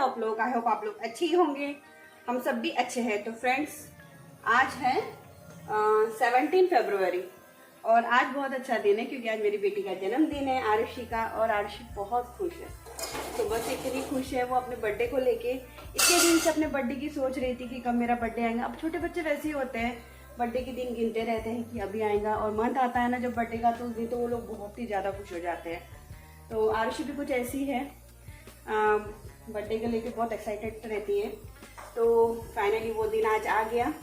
आप लोग? I hope आप लोग अच्छे ही होंगे, हम सब भी अच्छे हैं। तो फ्रेंड्स, आज है 17 फरवरी और आज बहुत अच्छा दिन है क्योंकि आज मेरी बेटी का जन्मदिन है, आरुषि का। और आरुषि बहुत खुश है, तो बस इतनी खुश है वो अपने बर्थडे को लेके। इतने दिन से अपने बर्थडे की सोच रही थी कि कब मेरा बर्थडे आएगा। अब छोटे बच्चे वैसे ही होते हैं, बर्थडे के दिन गिनते रहते हैं कि अभी आएगा, और मंथ आता है ना जब बर्थडे का, तो उस दिन तो वो लोग बहुत ही ज़्यादा खुश हो जाते हैं। तो आरुषि भी कुछ ऐसी है, बर्थडे को लेके बहुत एक्साइटेड रहती है। तो फाइनली वो दिन आज आ गया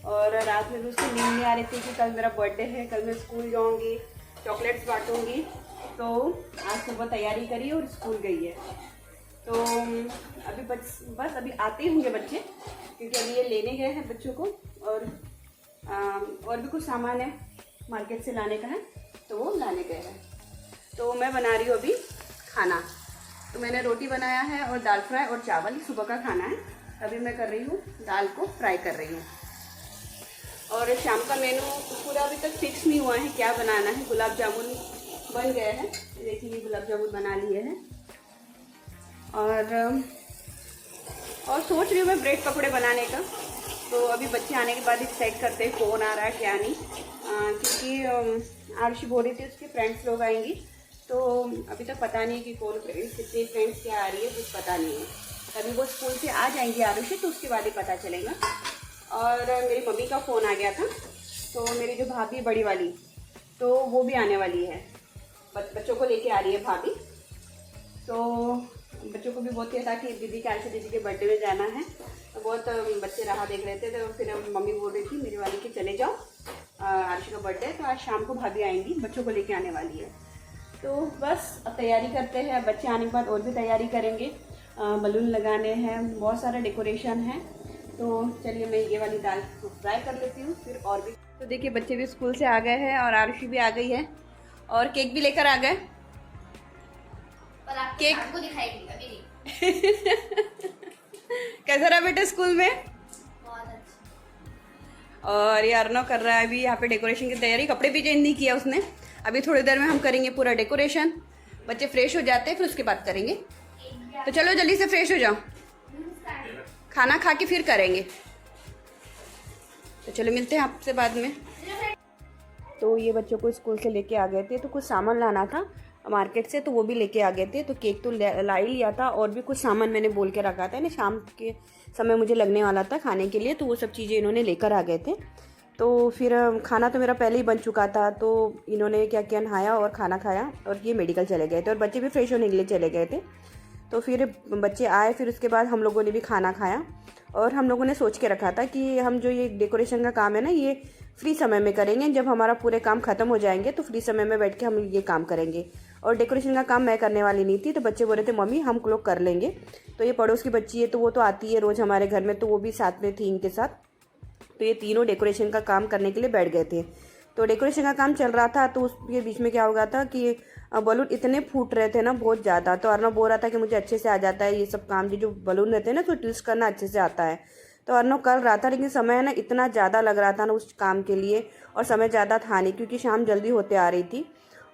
और रात में भी उसको नींद नहीं आ रही थी कि कल मेरा बर्थडे है, कल मैं स्कूल जाऊंगी, चॉकलेट्स बांटूंगी। तो आज सुबह तैयारी करी और स्कूल गई है। तो अभी बस अभी आते ही होंगे बच्चे, क्योंकि अभी ये लेने गए हैं बच्चों को। और भी कुछ सामान है मार्केट से लाने का है, तो वो लाने गए हैं। तो मैं बना रही हूँ अभी खाना। तो मैंने रोटी बनाया है और दाल फ्राई और चावल, सुबह का खाना है। अभी मैं कर रही हूँ दाल को फ्राई कर रही हूँ। और शाम का मेनू पूरा अभी तक फिक्स नहीं हुआ है क्या बनाना है। गुलाब जामुन बन गए हैं, देखिए गुलाब जामुन बना लिए हैं। और सोच रही हूँ मैं ब्रेड पकौड़े बनाने का। तो अभी बच्चे आने के बाद डिसाइड करते हैं कौन आ रहा है क्या नहीं, क्योंकि आरुषि बोल रही थी उसके फ्रेंड्स लोग आएंगी। तो अभी तक पता नहीं कि कौन फ्रेंड्स, कितने फ्रेंड्स क्या आ रही है, कुछ पता नहीं है। अभी वो स्कूल से आ जाएंगी आरुषि, तो उसके बाद ही पता चलेगा। और मेरी मम्मी का फ़ोन आ गया था, तो मेरी जो भाभी बड़ी वाली, तो वो भी आने वाली है, बच्चों को लेके आ रही है भाभी। तो बच्चों को भी बहुत ही था कि दीदी के आशा दीदी के बर्थडे में जाना है। तो बहुत बच्चे राह देख रहे थे। तो फिर मम्मी बोल रही थी मेरी वाली कि चले जाओ, आरुषि का बर्थडे, तो आज शाम को भाभी आएंगी, बच्चों को लेके आने वाली है। तो बस अब तैयारी करते हैं। बच्चे आने के बाद और भी तैयारी करेंगे, बलून लगाने हैं, बहुत सारा डेकोरेशन है। तो चलिए मैं ये वाली दाल को फ्राई कर लेती हूँ, फिर और भी। तो देखिए बच्चे भी स्कूल से आ गए हैं और आरुषि भी आ गई है और केक भी लेकर आ गए। पर आपको केक को दिखाई दी अभी नहीं। कैसा रहा बेटा स्कूल में? बहुत अच्छा। और ये अर्नव कर रहा है अभी यहाँ पे डेकोरेशन की तैयारी। कपड़े भी चेंज नहीं किया उसने। अभी थोड़ी देर में हम करेंगे पूरा डेकोरेशन। बच्चे फ्रेश हो जाते हैं फिर उसके बाद करेंगे। तो चलो जल्दी से फ्रेश हो जाओ, खाना खा के फिर करेंगे। तो चलो मिलते हैं आपसे बाद में। तो ये बच्चों को स्कूल से लेके आ गए थे, तो कुछ सामान लाना था मार्केट से, तो वो भी लेके आ गए थे। तो केक तो ला ही लिया था, और भी कुछ सामान मैंने बोल के रखा था ना, शाम के समय मुझे लगने वाला था खाने के लिए, तो वो सब चीज़ें इन्होंने लेकर आ गए थे। तो फिर खाना तो मेरा पहले ही बन चुका था, तो इन्होंने क्या किया, नहाया और खाना खाया और ये मेडिकल चले गए थे, और बच्चे भी फ्रेश होने के लिए चले गए थे। तो फिर बच्चे आए, फिर उसके बाद हम लोगों ने भी खाना खाया। और हम लोगों ने सोच के रखा था कि हम जो ये डेकोरेशन का काम है ना, ये फ्री समय में करेंगे। जब हमारा पूरे काम ख़त्म हो जाएंगे तो फ्री समय में बैठ के हम ये काम करेंगे। और डेकोरेशन का काम मैं करने वाली नहीं थी, तो बच्चे बोल रहे थे मम्मी हम लोग कर लेंगे। तो ये पड़ोस की बच्ची है, तो वो तो आती है रोज़ हमारे घर में, तो वो भी साथ में थी इनके साथ। तो ये तीनों डेकोरेशन का काम करने के लिए बैठ गए थे। तो डेकोरेशन का काम चल रहा था, तो उसके बीच में क्या हो गया था कि बलून इतने फूट रहे थे ना, बहुत ज़्यादा। तो अर्नव बोल रहा था कि मुझे अच्छे से आ जाता है ये सब काम, जो बलून रहते हैं ना, तो ट्विस्ट करना अच्छे से आता है। तो अर्नव कर रहा था, लेकिन समय ना इतना ज़्यादा लग रहा था ना उस काम के लिए, और समय ज़्यादा था नहीं क्योंकि शाम जल्दी होते आ रही थी।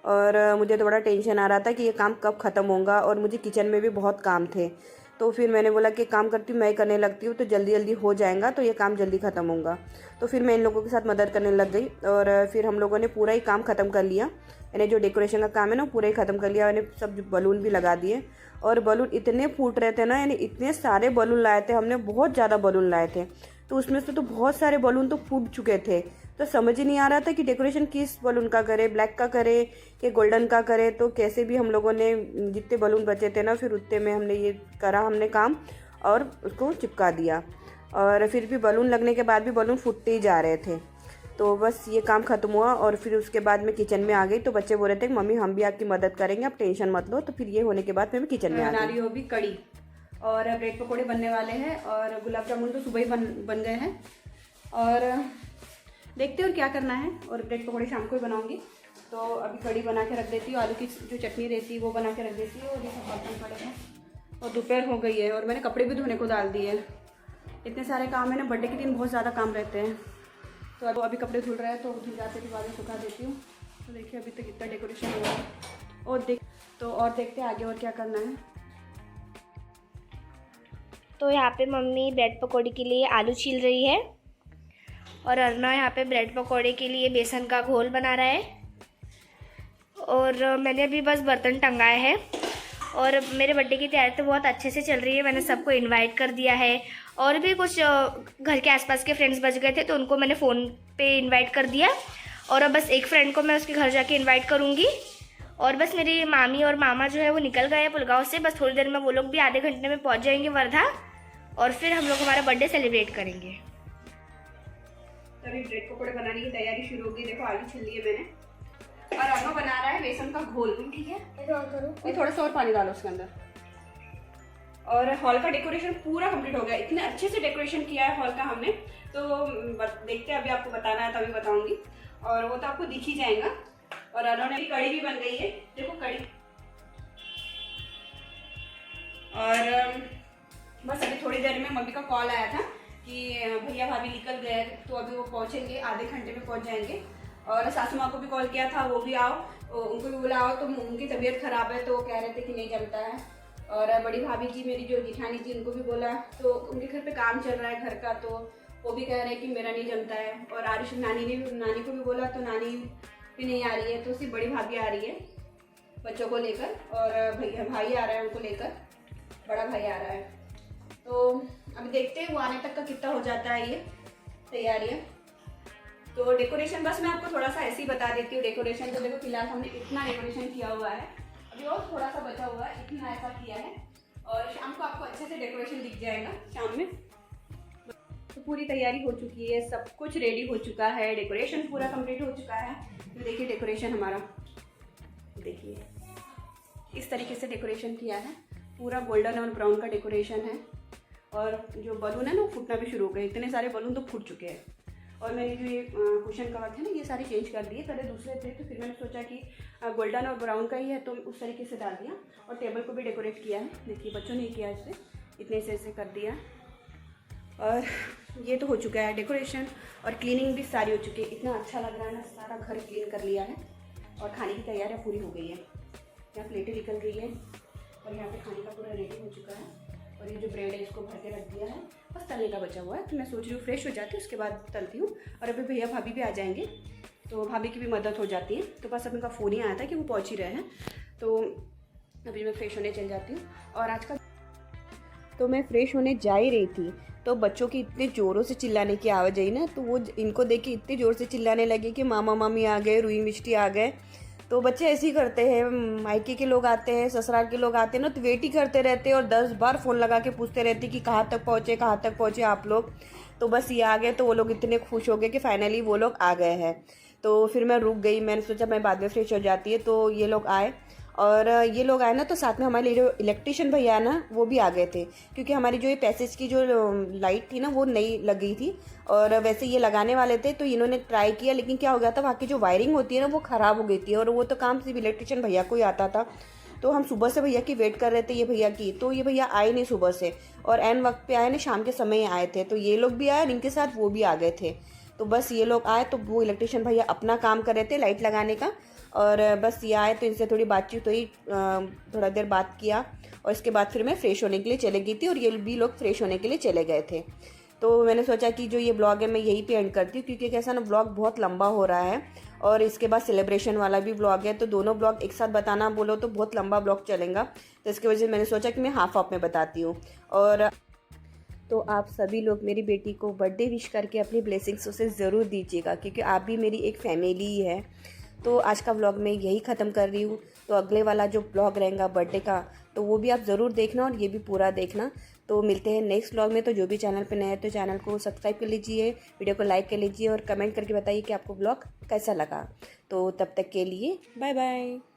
और मुझे तो बड़ा टेंशन आ रहा था कि ये काम कब ख़त्म होगा, और मुझे किचन में भी बहुत काम थे। तो फिर मैंने बोला कि काम करती हूँ, मैं करने लगती हूँ, तो जल्दी जल्दी हो जाएगा, तो ये काम जल्दी ख़त्म होगा। तो फिर मैं इन लोगों के साथ मदद करने लग गई, और फिर हम लोगों ने पूरा ही काम ख़त्म कर लिया। यानी जो डेकोरेशन का काम है ना, पूरा ही ख़त्म कर लिया। मैंने सब बलून भी लगा दिए, और बलून इतने फूट रहे थे ना, यानी इतने सारे बलून लाए थे हमने, बहुत ज़्यादा बलून लाए थे। तो उसमें से तो बहुत सारे बलून तो फूट चुके थे। तो समझ ही नहीं आ रहा था कि डेकोरेशन किस बलून का करे, ब्लैक का करे कि गोल्डन का करे। तो कैसे भी हम लोगों ने जितने बलून बचे थे ना, फिर उतने में हमने ये करा, हमने काम, और उसको चिपका दिया। और फिर भी बलून लगने के बाद भी बलून फूटते ही जा रहे थे। तो बस ये काम ख़त्म हुआ, और फिर उसके बाद मैं किचन में आ गई। तो बच्चे बोल रहे थे मम्मी हम भी आपकी मदद करेंगे, आप टेंशन मत लो। तो फिर ये होने के बाद मैं किचन में आ गई। बना रही हूँ अभी कड़ी, और ब्रेड पकौड़े बनने वाले हैं, और गुलाब जामुन तो सुबह ही बन गए हैं। और देखते हैं और क्या करना है, और ब्रेड पकौड़े शाम को ही बनाऊंगी। तो अभी कड़ी बना के रख देती हूँ, आलू की जो चटनी रहती है वो बना के रख देती हूँ, और ये सब बर्तन पड़े हैं। और दोपहर हो गई है, और मैंने कपड़े भी धोने को डाल दिए। इतने सारे काम है ना, बर्थडे के दिन बहुत ज़्यादा काम रहते हैं। तो अभी कपड़े धुल रहे हैं, तो धुल जाते के बाद में सुखा देती हूँ। तो देखिए अभी तक इतना डेकोरेशन हुआ है, और देखते हैं आगे और क्या करना है। तो यहाँ पे मम्मी ब्रेड पकौड़े के लिए आलू छील रही है और अरुणा यहाँ पे ब्रेड पकौड़े के लिए बेसन का घोल बना रहा है। और मैंने अभी बस बर्तन टंगाए हैं और मेरे बर्थडे की तैयारी तो बहुत अच्छे से चल रही है। मैंने सबको इनवाइट कर दिया है और भी कुछ घर के आसपास के फ्रेंड्स बच गए थे तो उनको मैंने फ़ोन पे इनवाइट कर दिया और अब बस एक फ्रेंड को मैं उसके घर जाके इनवाइट करूँगी। और बस मेरी मामी और मामा जो है वो निकल गए हैं पुलगांव से, बस थोड़ी देर में वो लोग भी आधे घंटे में पहुँच जाएंगे वर्धा और फिर हम लोग हमारा बर्थडे सेलिब्रेट करेंगे। तभी ब्रेड पकौड़े बनाने की तैयारी शुरू होगी। देखो आलू छील लिए मैंने और अनु बना रहा है बेसन का घोल। ठीक है, ये थोड़ा सा और पानी डालो उसके अंदर। और हॉल का डेकोरेशन पूरा कंप्लीट हो गया। इतने अच्छे से डेकोरेशन किया है हॉल का हमने, तो देखते हैं, अभी आपको बताना है तभी बताऊंगी और वो तो आपको दिख ही जाएगा। और अनु ने कड़ी भी बन गई है, देखो कड़ी। और बस अभी थोड़ी देर में मम्मी का कॉल आया था कि भैया भाभी निकल गए, तो अभी वो पहुंचेंगे, आधे घंटे में पहुंच जाएंगे। और सासू माँ को भी कॉल किया था, वो भी आओ, उनको भी बुलाओ, तो उनकी तबीयत खराब है तो वो कह रहे थे कि नहीं जमता है। और बड़ी भाभी जी मेरी जो जिठानी जी, उनको भी बोला, तो उनके घर पे काम चल रहा है घर का, तो वो भी कह रहे हैं कि मेरा नहीं जमता है। और आरुष नानी को भी बोला, तो नानी भी नहीं आ रही है, तो सिर्फ बड़ी भाभी आ रही है बच्चों को लेकर। और भैया भाई आ रहा है उनको लेकर, बड़ा भाई आ रहा है। तो अभी देखते हैं वो आने तक का कितना हो जाता है ये तैयारियाँ। तो डेकोरेशन बस मैं आपको थोड़ा सा ऐसे ही बता देती हूँ। डेकोरेशन तो देखो फिलहाल हमने इतना डेकोरेशन किया हुआ है, अभी और थोड़ा सा बचा हुआ है, इतना ऐसा किया है। और शाम को आपको अच्छे से डेकोरेशन दिख जाएगा शाम में। तो पूरी तैयारी हो चुकी है, सब कुछ रेडी हो चुका है, डेकोरेशन पूरा कंप्लीट हो चुका है। तो देखिए डेकोरेशन हमारा, देखिए इस तरीके से डेकोरेशन किया है, पूरा गोल्डन और ब्राउन का डेकोरेशन है। और जो बलून है ना वो फूटना भी शुरू हो गए, इतने सारे बलून तो फूट चुके हैं। और मैंने जो ये कुशन कवर थे ना ये सारे चेंज कर दिए, पहले दूसरे थे, तो फिर मैंने सोचा कि गोल्डन और ब्राउन का ही है तो उस तरीके से डाल दिया। और टेबल को भी डेकोरेट किया है, देखिए बच्चों ने किया इसे, इतने से कर दिया। और ये तो हो चुका है डेकोरेशन, और क्लीनिंग भी सारी हो चुकी है। इतना अच्छा लग रहा है ना, सारा घर क्लीन कर लिया है और खाने की तैयारियाँ पूरी हो गई है। यहाँ प्लेटें निकल गई है और यहाँ पे खाने का पूरा रेडी हो चुका है। और ये जो ब्रेड है इसको भर के रख दिया है, बस तलने का बचा हुआ है। तो मैं सोच रही हूँ फ्रेश हो जाती हूँ, उसके बाद तलती हूँ। और अभी भैया भाभी भी आ जाएंगे तो भाभी की भी मदद हो जाती है। तो बस अब उनका फ़ोन ही आया था कि वो पहुँच ही रहे हैं, तो अभी मैं फ़्रेश होने चल जाती हूँ। और आज का तो मैं फ़्रेश होने जा ही रही थी, तो बच्चों की इतने ज़ोरों से चिल्लाने की आवाज़ आई ना, तो वो इनको देख के इतने ज़ोर से चिल्लाने लगे कि मामा मामी आ गए, रुई मिष्टी आ गए। तो बच्चे ऐसे ही करते हैं, मायके के लोग आते हैं, ससुराल के लोग आते हैं ना, तो वेट ही करते रहते हैं और 10 बार फ़ोन लगा के पूछते रहते कि कहाँ तक पहुँचे आप लोग। तो बस ये आ गए, तो वो लोग इतने खुश हो गए कि फाइनली वो लोग आ गए हैं। तो फिर मैं रुक गई, मैंने सोचा मैं बाद में फ्रेश हो जाती है। तो ये लोग आए, और ये लोग आए ना, तो साथ में हमारे लिए जो इलेक्ट्रिशियन भैया ना वो भी आ गए थे, क्योंकि हमारी जो ये पैसेज की जो लाइट थी ना वो नई लगी थी। और वैसे ये लगाने वाले थे, तो इन्होंने ट्राई किया, लेकिन क्या हो गया था, वहाँ की जो वायरिंग होती है ना वो ख़राब हो गई थी। और वो तो काम सिर्फ इलेक्ट्रिशियन भैया को ही आता था। तो हम सुबह से भैया की वेट कर रहे थे, ये भैया की, तो ये भैया आए नहीं सुबह से, और एन वक्त पे आए ना, शाम के समय आए थे। तो ये लोग भी आए और इनके साथ वो भी आ गए थे। तो बस ये लोग आए, तो वो इलेक्ट्रिशियन भैया अपना काम कर रहे थे लाइट लगाने का, और बस ये आए तो इनसे थोड़ी बातचीत हुई, थोड़ा देर बात किया, और इसके बाद फिर मैं फ़्रेश होने के लिए चले गई थी और ये भी लोग फ्रेश होने के लिए चले गए थे। तो मैंने सोचा कि जो ये ब्लॉग है मैं यहीं पे एंड करती हूँ, क्योंकि कैसा ना ब्लॉग बहुत लंबा हो रहा है और इसके बाद सेलिब्रेशन वाला भी ब्लॉग है, तो दोनों ब्लॉग एक साथ बताना बोलो तो बहुत लंबा ब्लॉग चलेगा। तो इसकी वजह से मैंने सोचा कि मैं हाफ में बताती हूँ। और तो आप सभी लोग मेरी बेटी को बर्थडे विश करके अपनी ब्लेसिंग्स उसे ज़रूर दीजिएगा, क्योंकि आप भी मेरी एक फैमिली ही है। तो आज का व्लॉग मैं यही ख़त्म कर रही हूँ। तो अगले वाला जो ब्लॉग रहेगा बर्थडे का, तो वो भी आप ज़रूर देखना और ये भी पूरा देखना। तो मिलते हैं नेक्स्ट व्लॉग में। तो जो भी चैनल पे नए हैं तो चैनल को सब्सक्राइब कर लीजिए, वीडियो को लाइक कर लीजिए और कमेंट करके बताइए कि आपको व्लॉग कैसा लगा। तो तब तक के लिए बाय बाय।